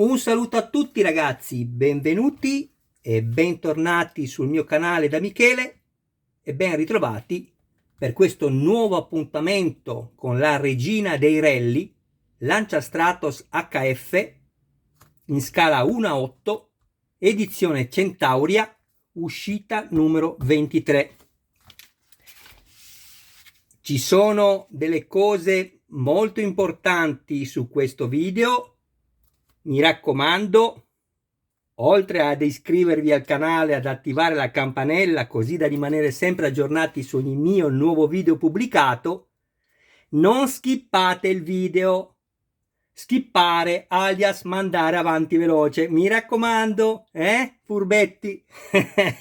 Un saluto a tutti ragazzi, benvenuti e bentornati sul mio canale da Michele e ben ritrovati per questo nuovo appuntamento con la regina dei rally, Lancia Stratos HF in scala 1:8, edizione Centauria, uscita numero 23. Ci sono delle cose molto importanti su questo video. Mi raccomando, oltre ad iscrivervi al canale, ad attivare la campanella così da rimanere sempre aggiornati su ogni mio nuovo video pubblicato, non skippate il video. Skippare alias mandare avanti veloce, mi raccomando, furbetti.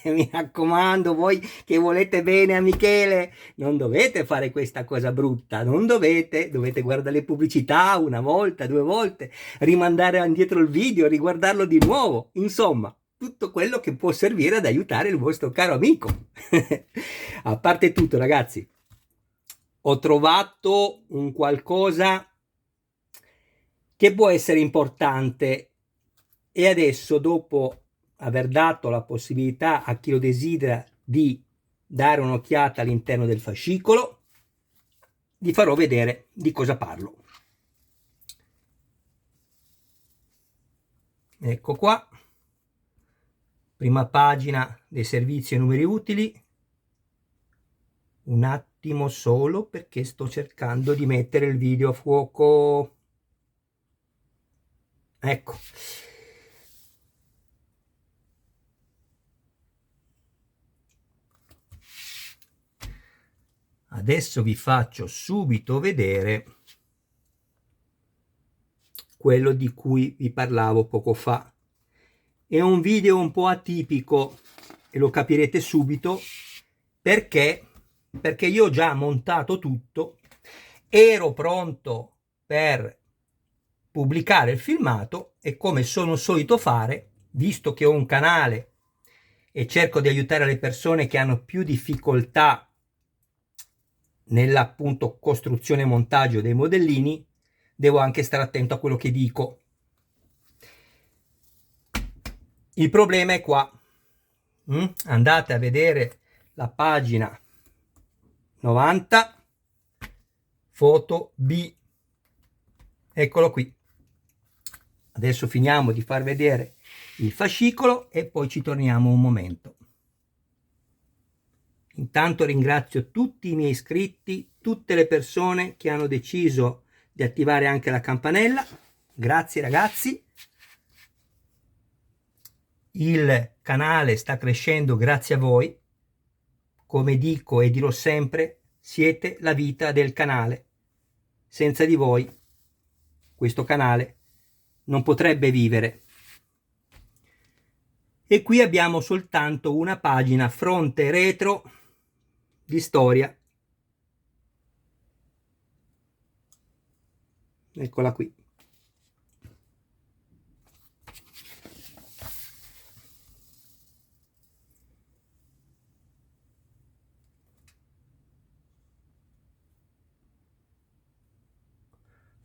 Mi raccomando, voi che volete bene a Michele, non dovete fare questa cosa brutta, non dovete guardare le pubblicità una volta, due volte, rimandare indietro il video, riguardarlo di nuovo, insomma, tutto quello che può servire ad aiutare il vostro caro amico. A parte tutto, ragazzi, ho trovato un qualcosa che può essere importante e adesso, dopo aver dato la possibilità a chi lo desidera di dare un'occhiata all'interno del fascicolo, vi farò vedere di cosa parlo. Ecco qua, prima pagina dei servizi e numeri utili. Un attimo solo, perché sto cercando di mettere il video a fuoco. Ecco, adesso vi faccio subito vedere quello di cui vi parlavo poco fa. È un video un po' atipico e lo capirete subito perché io ho già montato tutto, ero pronto per pubblicare il filmato e, come sono solito fare, visto che ho un canale e cerco di aiutare le persone che hanno più difficoltà nella appunto costruzione e montaggio dei modellini, devo anche stare attento a quello che dico. Il problema è qua. Andate a vedere la pagina 90, foto B. Eccolo qui. Adesso finiamo di far vedere il fascicolo e poi ci torniamo un momento. Intanto ringrazio tutti i miei iscritti, tutte le persone che hanno deciso di attivare anche la campanella. Grazie ragazzi. Il canale sta crescendo grazie a voi. Come dico e dirò sempre, siete la vita del canale. Senza di voi questo canale non potrebbe vivere. E qui abbiamo soltanto una pagina fronte e retro di storia. Eccola qui.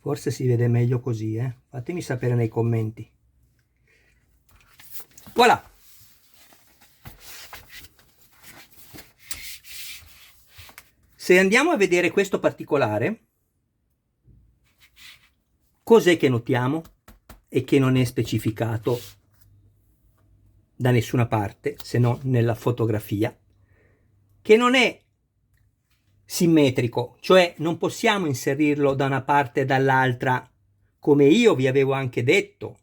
Forse si vede meglio così, Fatemi sapere nei commenti. Voilà. Se andiamo a vedere questo particolare, cos'è che notiamo e che non è specificato da nessuna parte, se non nella fotografia? Che non è simmetrico, cioè non possiamo inserirlo da una parte e dall'altra, come io vi avevo anche detto,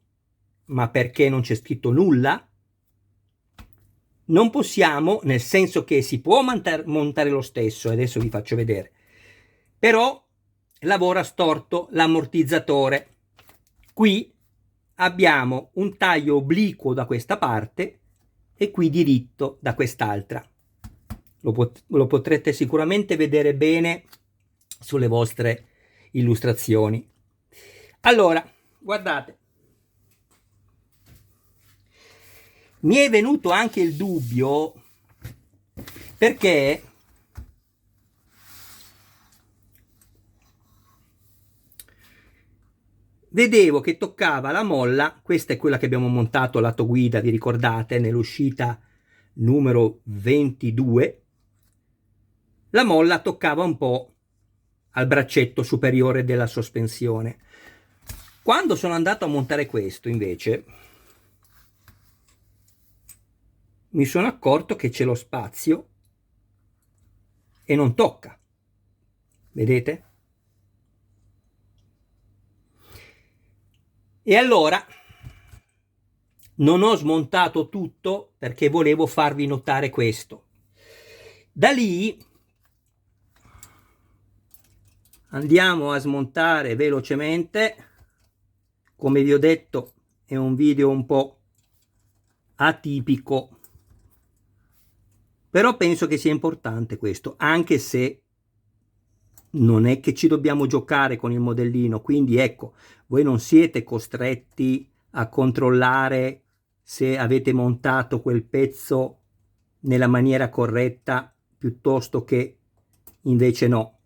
ma perché non c'è scritto nulla? Non possiamo, nel senso che si può montare lo stesso, e adesso vi faccio vedere, però lavora storto l'ammortizzatore. Qui abbiamo un taglio obliquo da questa parte e qui diritto da quest'altra. Lo potrete sicuramente vedere bene sulle vostre illustrazioni. Allora, guardate, mi è venuto anche il dubbio perché vedevo che toccava la molla, questa è quella che abbiamo montato lato guida, vi ricordate, nell'uscita numero 22, la molla toccava un po' al braccetto superiore della sospensione. Quando sono andato a montare questo, invece, mi sono accorto che c'è lo spazio e non tocca. Vedete? E allora non ho smontato tutto perché volevo farvi notare questo. Da lì andiamo a smontare velocemente. Come vi ho detto, è un video un po' atipico, però penso che sia importante questo, anche se non è che ci dobbiamo giocare con il modellino, quindi ecco, voi non siete costretti a controllare se avete montato quel pezzo nella maniera corretta piuttosto che invece no,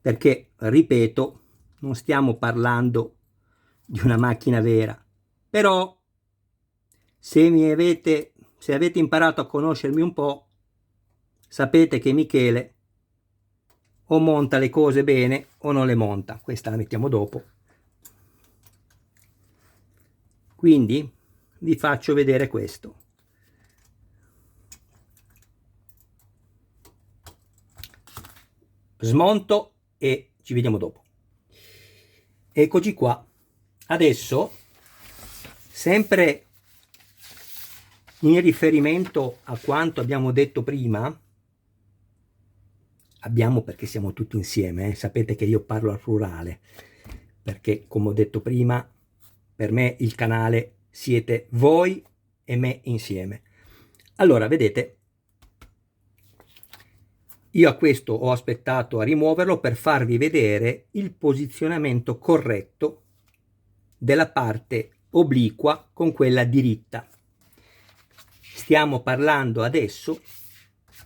perché ripeto, non stiamo parlando di una macchina vera, però se avete imparato a conoscermi un po', sapete che Michele o monta le cose bene o non le monta. Questa la mettiamo dopo. Quindi vi faccio vedere questo. Smonto e ci vediamo dopo. Eccoci qua. Adesso, sempre in riferimento a quanto abbiamo detto prima, abbiamo perché siamo tutti insieme, sapete che io parlo al plurale, perché come ho detto prima, per me il canale siete voi e me insieme. Allora, vedete, io a questo ho aspettato a rimuoverlo per farvi vedere il posizionamento corretto della parte obliqua con quella diritta. Stiamo parlando adesso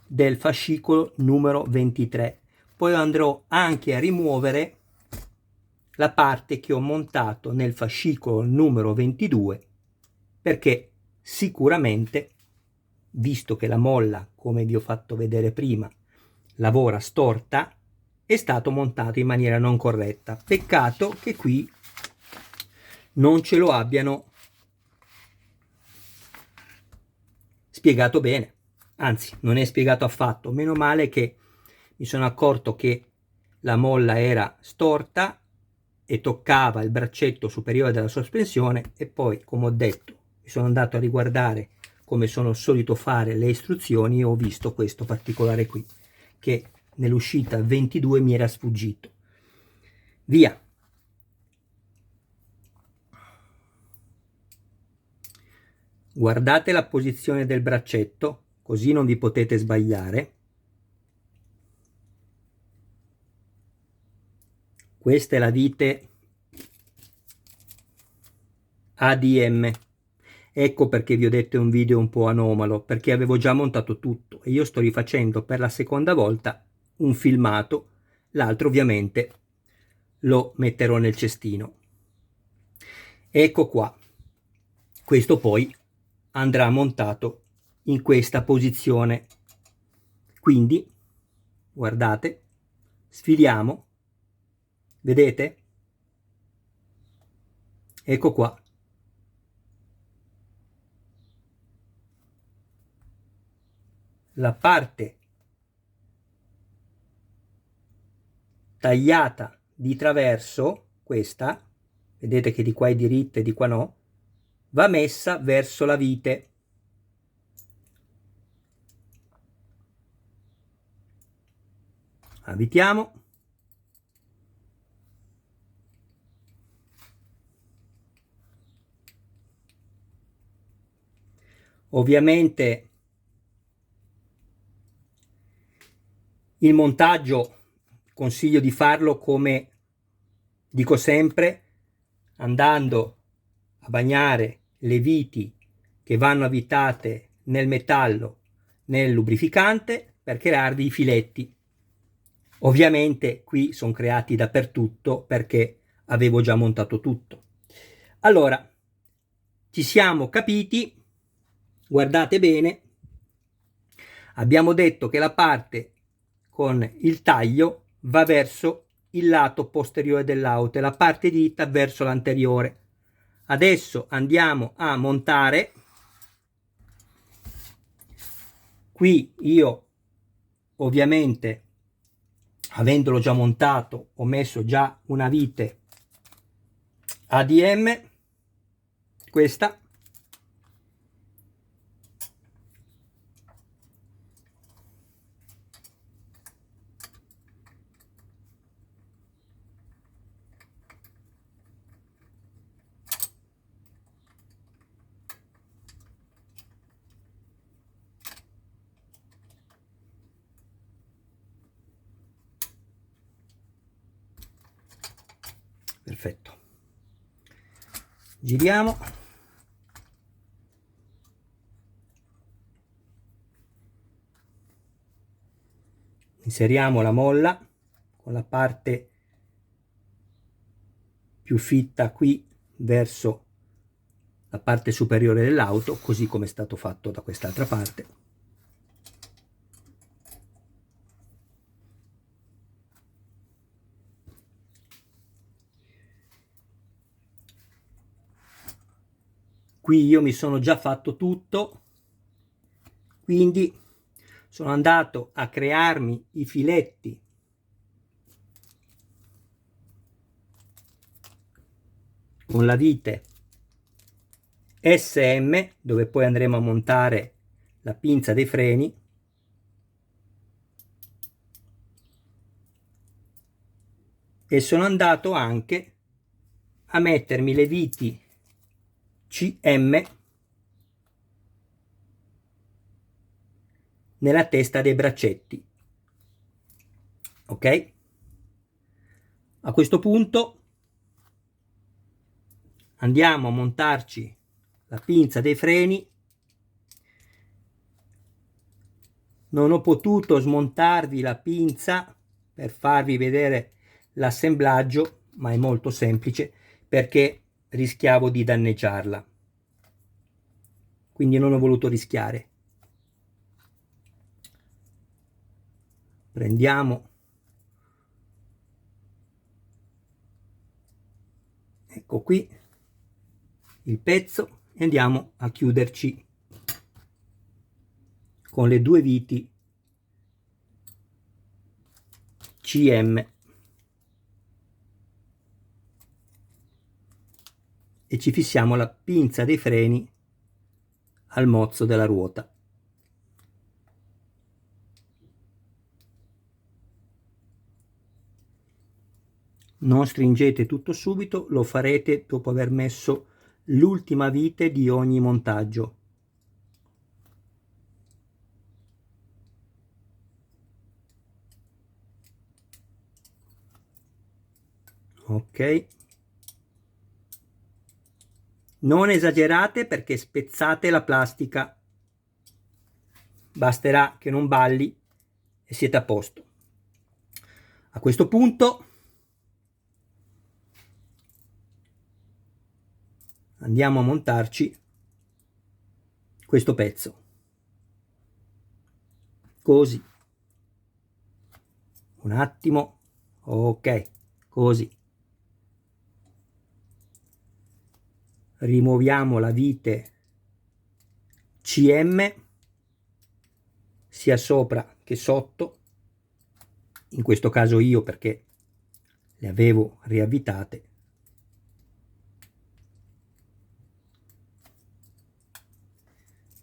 del fascicolo numero 23. Poi andrò anche a rimuovere la parte che ho montato nel fascicolo numero 22, perché sicuramente, visto che la molla, come vi ho fatto vedere prima, lavora storta, è stato montato in maniera non corretta. Peccato che qui non ce lo abbiano spiegato bene, anzi non è spiegato affatto. Meno male che mi sono accorto che la molla era storta e toccava il braccetto superiore della sospensione, e poi, come ho detto, mi sono andato a riguardare, come sono solito fare, le istruzioni e ho visto questo particolare qui che nell'uscita 22 mi era sfuggito. Via. Guardate la posizione del braccetto, così non vi potete sbagliare. Questa è la vite ADM. Ecco perché vi ho detto è un video un po' anomalo, perché avevo già montato tutto e io sto rifacendo per la seconda volta un filmato, l'altro ovviamente lo metterò nel cestino. Ecco qua, questo poi andrà montato in questa posizione, quindi guardate, sfiliamo, vedete? Ecco qua. La parte tagliata di traverso, questa, vedete che di qua è diritta e di qua no, va messa verso la vite. Avvitiamo. Ovviamente il montaggio consiglio di farlo, come dico sempre, andando a bagnare le viti che vanno avvitate nel metallo nel lubrificante per crearvi i filetti. Ovviamente qui sono creati dappertutto perché avevo già montato tutto. Allora, ci siamo capiti, guardate bene, abbiamo detto che la parte con il taglio va verso il lato posteriore dell'auto e la parte dritta verso l'anteriore. Adesso andiamo a montare. Qui io ovviamente, avendolo già montato, ho messo già una vite ADM, questa, perfetto, giriamo, inseriamo la molla con la parte più fitta qui verso la parte superiore dell'auto, così come è stato fatto da quest'altra parte. Qui io mi sono già fatto tutto, quindi sono andato a crearmi i filetti con la vite SM, dove poi andremo a montare la pinza dei freni, e sono andato anche a mettermi le viti CM nella testa dei braccetti. Ok? A questo punto andiamo a montarci la pinza dei freni. Non ho potuto smontarvi la pinza per farvi vedere l'assemblaggio, ma è molto semplice perché rischiavo di danneggiarla, quindi non ho voluto rischiare. Prendiamo, ecco qui, il pezzo e andiamo a chiuderci con le due viti CM e ci fissiamo la pinza dei freni al mozzo della ruota. Non stringete tutto subito, lo farete dopo aver messo l'ultima vite di ogni montaggio. Ok, non esagerate perché spezzate la plastica, basterà che non balli e siete a posto. A questo punto andiamo a montarci questo pezzo, così, un attimo, ok, così. Rimuoviamo la vite CM sia sopra che sotto, in questo caso io perché le avevo riavvitate.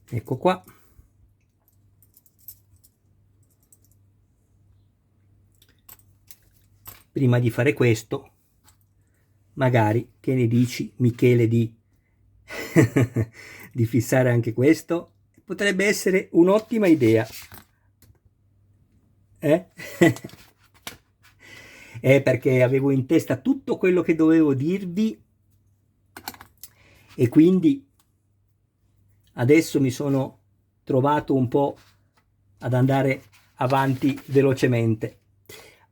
Ecco qua. Prima di fare questo, magari, che ne dici, Michele, di di fissare anche questo? Potrebbe essere un'ottima idea. Perché avevo in testa tutto quello che dovevo dirvi e quindi adesso mi sono trovato un po' ad andare avanti velocemente.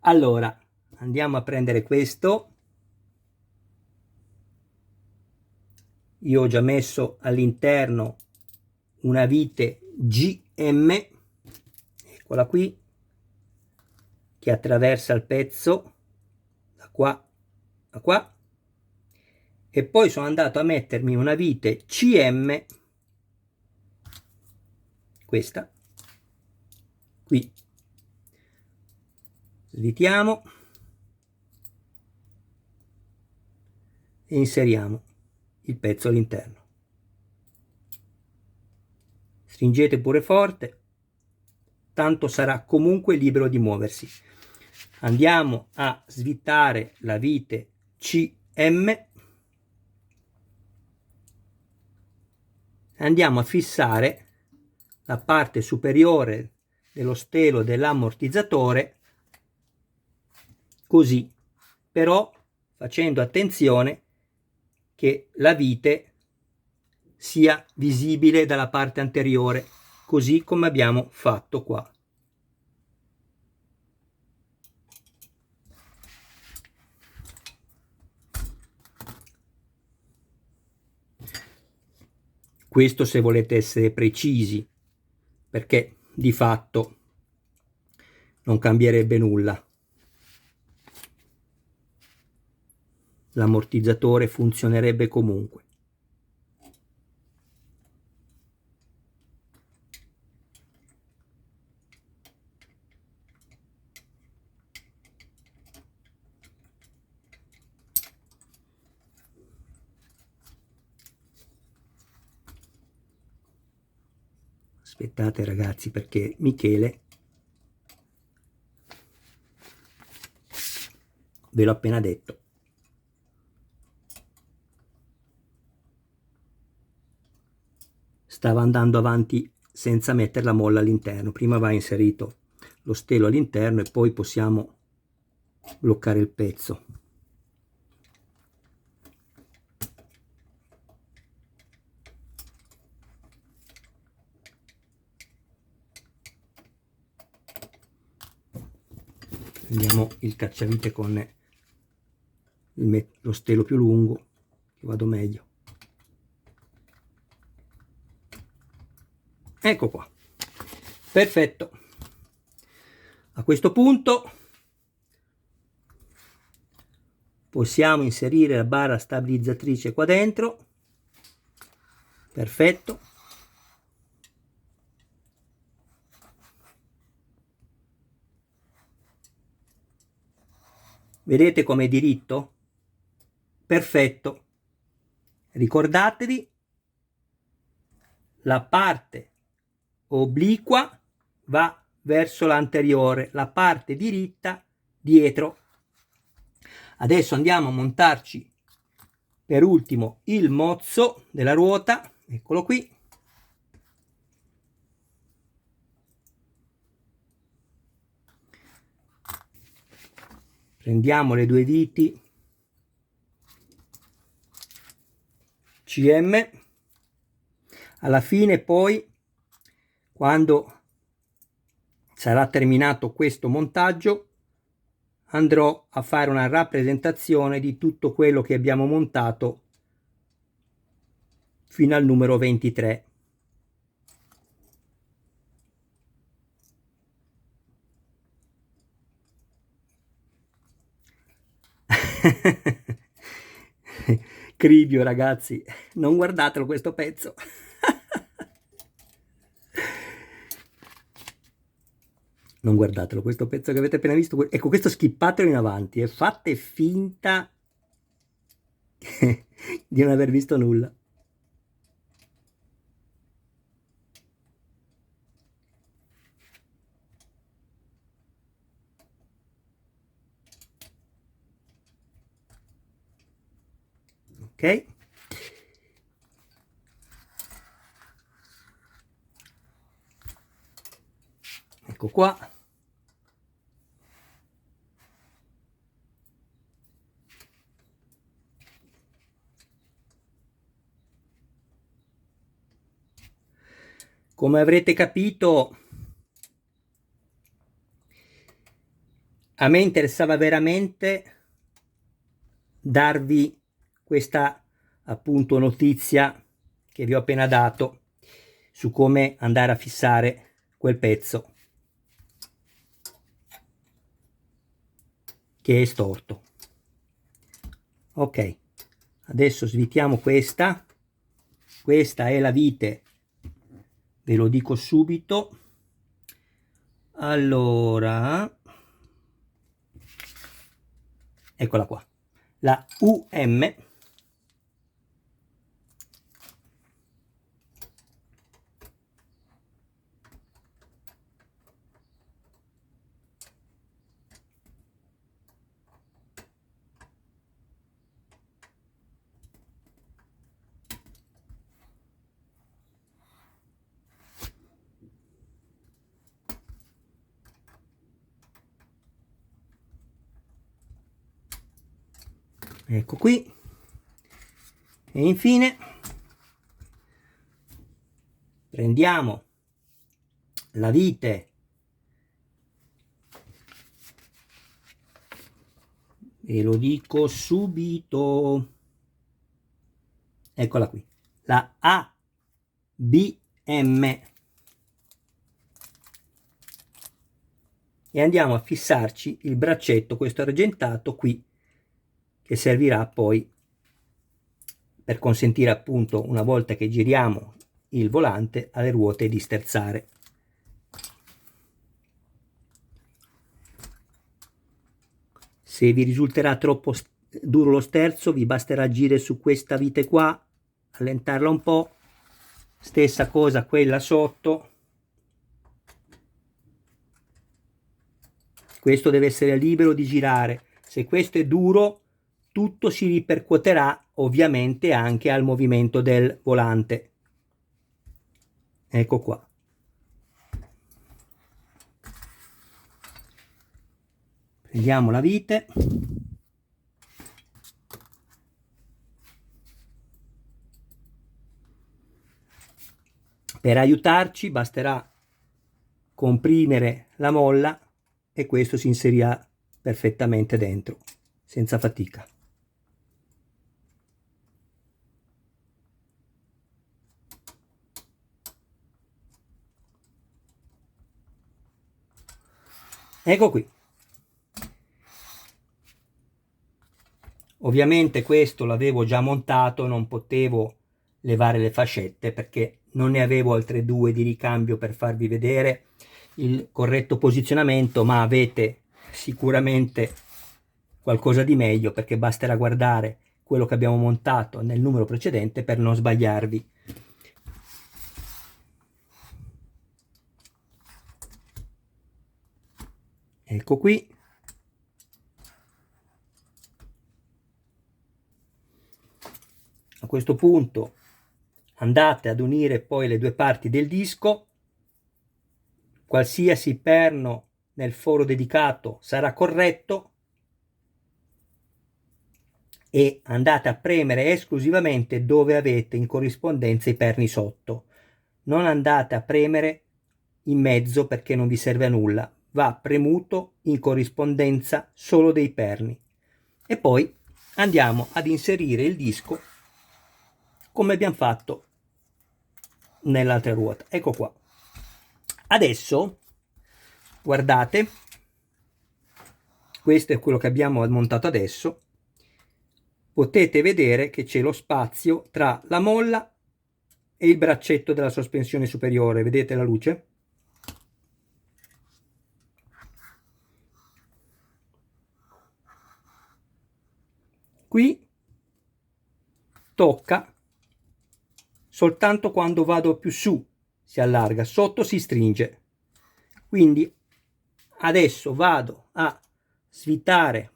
Allora, andiamo a prendere questo io ho già messo all'interno una vite GM, eccola qui, che attraversa il pezzo da qua a qua, e poi sono andato a mettermi una vite CM, questa qui, svitiamo e inseriamo il pezzo all'interno. Stringete pure forte, tanto sarà comunque libero di muoversi. Andiamo a svitare la vite CM, andiamo a fissare la parte superiore dello stelo dell'ammortizzatore così, però facendo attenzione che la vite sia visibile dalla parte anteriore, così come abbiamo fatto qua. Questo se volete essere precisi, perché di fatto non cambierebbe nulla. L'ammortizzatore funzionerebbe comunque. Aspettate ragazzi, perché Michele ve l'ho appena detto. Stava andando avanti senza mettere la molla all'interno. Prima va inserito lo stelo all'interno e poi possiamo bloccare il pezzo. Prendiamo il cacciavite con lo stelo più lungo, che vado meglio. Ecco qua, perfetto. A questo punto possiamo inserire la barra stabilizzatrice qua dentro. Perfetto. Vedete com'è diritto? Perfetto. Ricordatevi, la parte obliqua va verso l'anteriore, la parte diritta dietro. Adesso andiamo a montarci per ultimo il mozzo della ruota, eccolo qui. Prendiamo le due viti CM. Alla fine poi, quando sarà terminato questo montaggio, andrò a fare una rappresentazione di tutto quello che abbiamo montato fino al numero 23. Cribio ragazzi, non guardatelo questo pezzo. Non guardatelo, questo pezzo che avete appena visto, ecco, questo schippatelo in avanti e fate finta di non aver visto nulla. Ok? Ecco qua. Come avrete capito, a me interessava veramente darvi questa appunto notizia che vi ho appena dato su come andare a fissare quel pezzo che è storto. Ok, adesso svitiamo questa è la vite, ve lo dico subito. Allora, eccola qua, la UM ecco qui, e infine prendiamo la vite, ve lo dico subito, eccola qui, la ABM, e andiamo a fissarci il braccetto, questo argentato qui, che servirà poi per consentire appunto, una volta che giriamo il volante, alle ruote di sterzare. Se vi risulterà troppo duro lo sterzo, vi basterà agire su questa vite qua, allentarla un po', stessa cosa quella sotto. Questo deve essere libero di girare. Se questo è duro, tutto si ripercuoterà ovviamente anche al movimento del volante. Ecco qua. Prendiamo la vite. Per aiutarci basterà comprimere la molla e questo si inserirà perfettamente dentro, senza fatica. Ecco qui. Ovviamente questo l'avevo già montato, non potevo levare le fascette perché non ne avevo altre due di ricambio per farvi vedere il corretto posizionamento, ma avete sicuramente qualcosa di meglio, perché basterà guardare quello che abbiamo montato nel numero precedente per non sbagliarvi. Ecco qui. A questo punto andate ad unire poi le due parti del disco. Qualsiasi perno nel foro dedicato sarà corretto e andate a premere esclusivamente dove avete in corrispondenza i perni sotto. Non andate a premere in mezzo perché non vi serve a nulla. Va premuto in corrispondenza solo dei perni. E poi andiamo ad inserire il disco come abbiamo fatto nell'altra ruota. Ecco qua. Adesso guardate, questo è quello che abbiamo montato adesso. Potete vedere che c'è lo spazio tra la molla e il braccetto della sospensione superiore. Vedete la luce? Qui tocca soltanto quando vado più su si allarga, sotto si stringe. Quindi adesso vado a svitare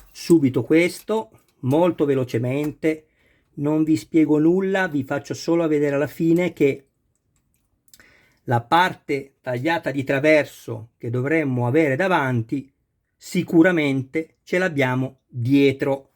subito questo molto velocemente, non vi spiego nulla, vi faccio solo vedere alla fine che la parte tagliata di traverso che dovremmo avere davanti sicuramente ce l'abbiamo dietro.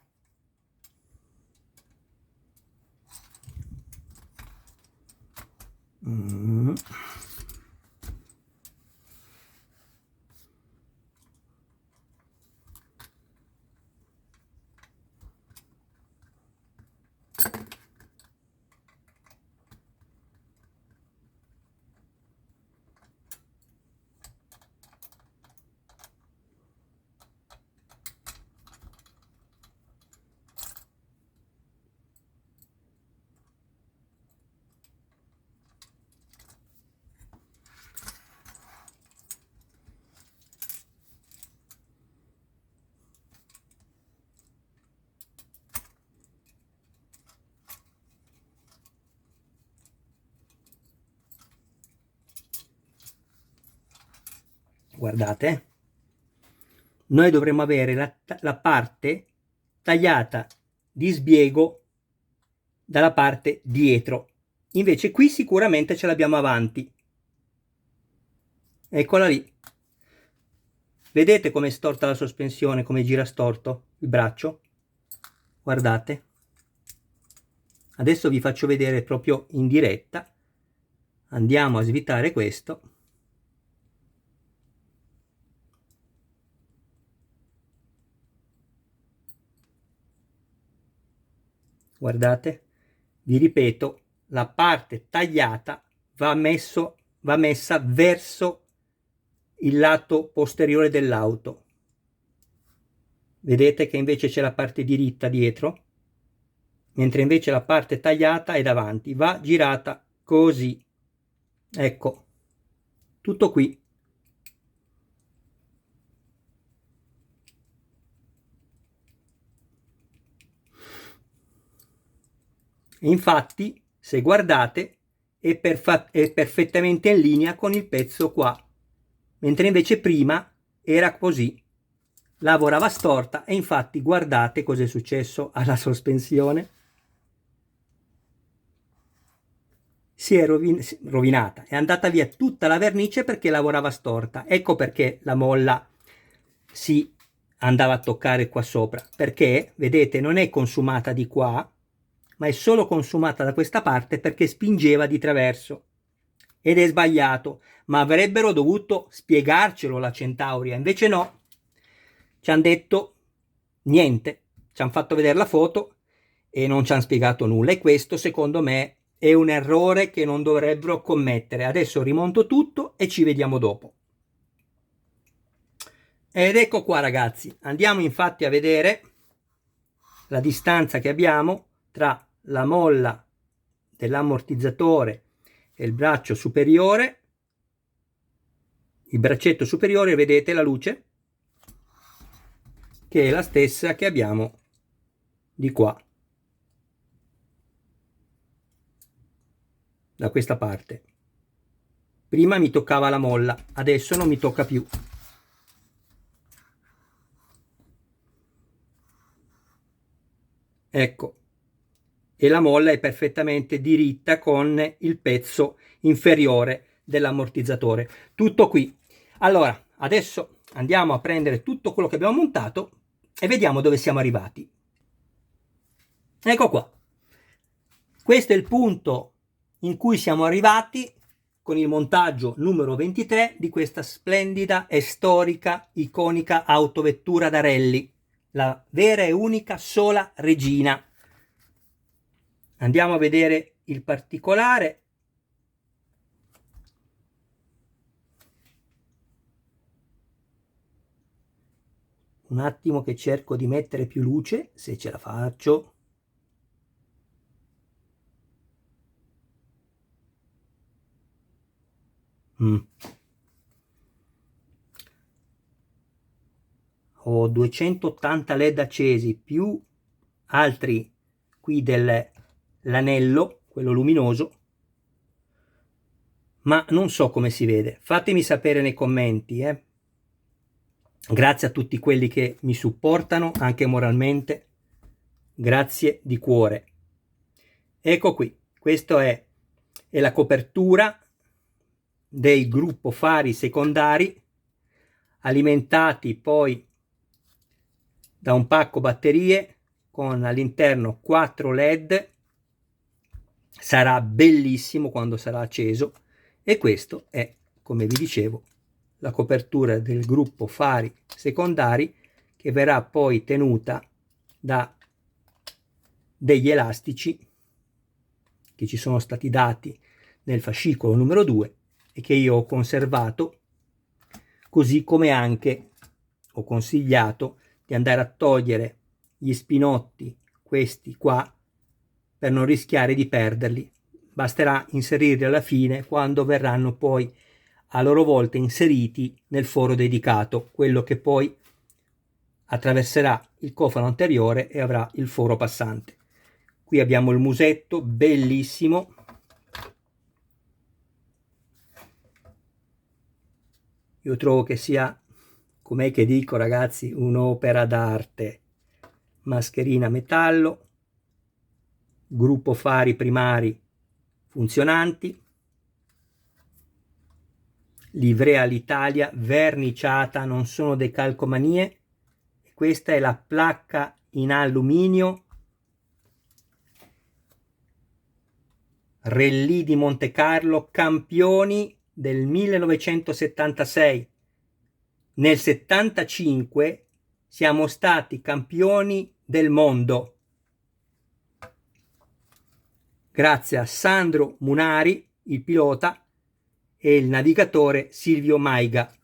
guardate, noi dovremmo avere la parte tagliata di sbiego dalla parte dietro, invece qui sicuramente ce l'abbiamo avanti. Eccola lì. Vedete com'è storta la sospensione, come gira storto il braccio? Guardate. Adesso vi faccio vedere proprio in diretta. Andiamo a svitare questo. Guardate, vi ripeto, la parte tagliata va messa verso il lato posteriore dell'auto. Vedete che invece c'è la parte diritta dietro, mentre invece la parte tagliata è davanti, va girata così. Ecco, tutto qui. Infatti, se guardate, è perfettamente in linea con il pezzo qua, mentre invece prima era così, lavorava storta, e infatti guardate cosa è successo alla sospensione. Si è rovinata, è andata via tutta la vernice perché lavorava storta. Ecco perché la molla si andava a toccare qua sopra, perché vedete non è consumata di qua, ma è solo consumata da questa parte perché spingeva di traverso, ed è sbagliato. Ma avrebbero dovuto spiegarcelo la Centauria, invece no, ci hanno detto niente, ci hanno fatto vedere la foto e non ci hanno spiegato nulla, e questo secondo me è un errore che non dovrebbero commettere. Adesso rimonto tutto e ci vediamo dopo. Ed ecco qua ragazzi, andiamo infatti a vedere la distanza che abbiamo tra la molla dell'ammortizzatore e il braccio superiore. Il braccetto superiore, vedete la luce, che è la stessa che abbiamo di qua, da questa parte. Prima mi toccava la molla, adesso non mi tocca più. Ecco, e la molla è perfettamente diritta con il pezzo inferiore dell'ammortizzatore. Tutto qui. Allora, adesso andiamo a prendere tutto quello che abbiamo montato e vediamo dove siamo arrivati. Ecco qua. Questo è il punto in cui siamo arrivati con il montaggio numero 23 di questa splendida e storica, iconica autovettura da rally, la vera e unica sola Regina. Andiamo a vedere il particolare. Un attimo che cerco di mettere più luce, se ce la faccio. Ho 280 LED accesi più altri qui dell'anello, quello luminoso, ma non so come si vede. Fatemi sapere nei commenti. Grazie a tutti quelli che mi supportano anche moralmente, grazie di cuore. Ecco qui, questa è la copertura del gruppo fari secondari, alimentati poi da un pacco batterie con all'interno 4 LED. Sarà bellissimo quando sarà acceso, e questo è, come vi dicevo, la copertura del gruppo fari secondari, che verrà poi tenuta da degli elastici che ci sono stati dati nel fascicolo numero 2 e che io ho conservato, così come anche ho consigliato di andare a togliere gli spinotti, questi qua, per non rischiare di perderli. Basterà inserirli alla fine, quando verranno poi a loro volta inseriti nel foro dedicato, quello che poi attraverserà il cofano anteriore e avrà il foro passante. Qui abbiamo il musetto bellissimo, io trovo che sia, com'è che dico ragazzi, un'opera d'arte. Mascherina metallo, gruppo fari primari funzionanti, livrea all'Italia, verniciata, non sono decalcomanie. Questa è la placca in alluminio Rallye di Monte Carlo, campioni del 1976. Nel 75 siamo stati campioni del mondo grazie a Sandro Munari, il pilota, e il navigatore Silvio Maiga.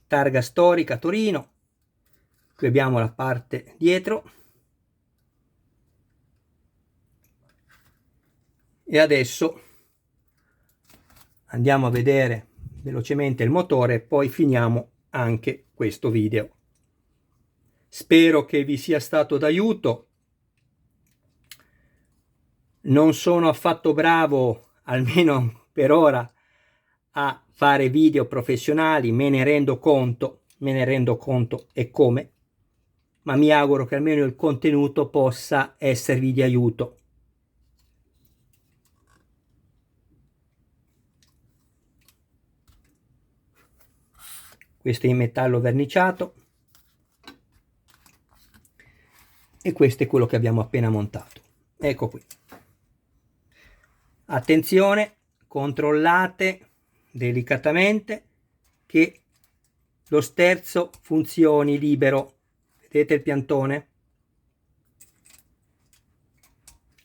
Targa storica Torino. Qui abbiamo la parte dietro. E adesso andiamo a vedere velocemente il motore e poi finiamo anche questo video. Spero che vi sia stato d'aiuto. Non sono affatto bravo, almeno per ora, a fare video professionali, me ne rendo conto e come, ma mi auguro che almeno il contenuto possa esservi di aiuto. Questo è in metallo verniciato e questo è quello che abbiamo appena montato. Ecco qui. Attenzione, controllate delicatamente che lo sterzo funzioni libero. Vedete il piantone?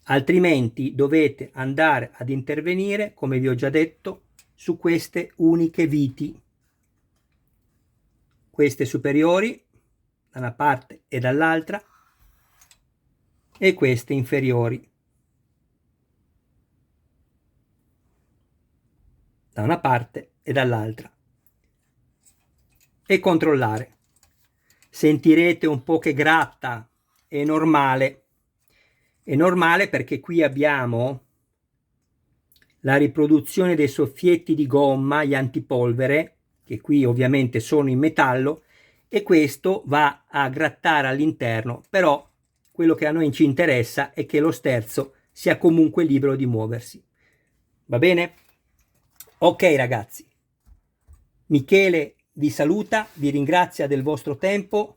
Altrimenti dovete andare ad intervenire, come vi ho già detto, su queste uniche viti. Queste superiori da una parte e dall'altra e queste inferiori da una parte e dall'altra, e controllare. Sentirete un po' che gratta, è normale perché qui abbiamo la riproduzione dei soffietti di gomma, gli antipolvere, che qui ovviamente sono in metallo, e questo va a grattare all'interno, però quello che a noi ci interessa è che lo sterzo sia comunque libero di muoversi. Va bene? Ok ragazzi, Michele vi saluta, vi ringrazia del vostro tempo,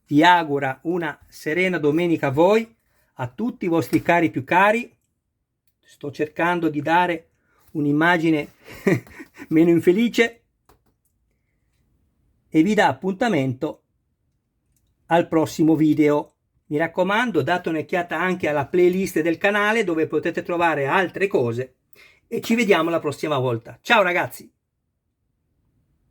vi augura una serena domenica a voi, a tutti i vostri cari più cari. Sto cercando di dare un'immagine meno infelice e vi dà appuntamento al prossimo video. Mi raccomando, date un'occhiata anche alla playlist del canale dove potete trovare altre cose e ci vediamo la prossima volta. Ciao ragazzi!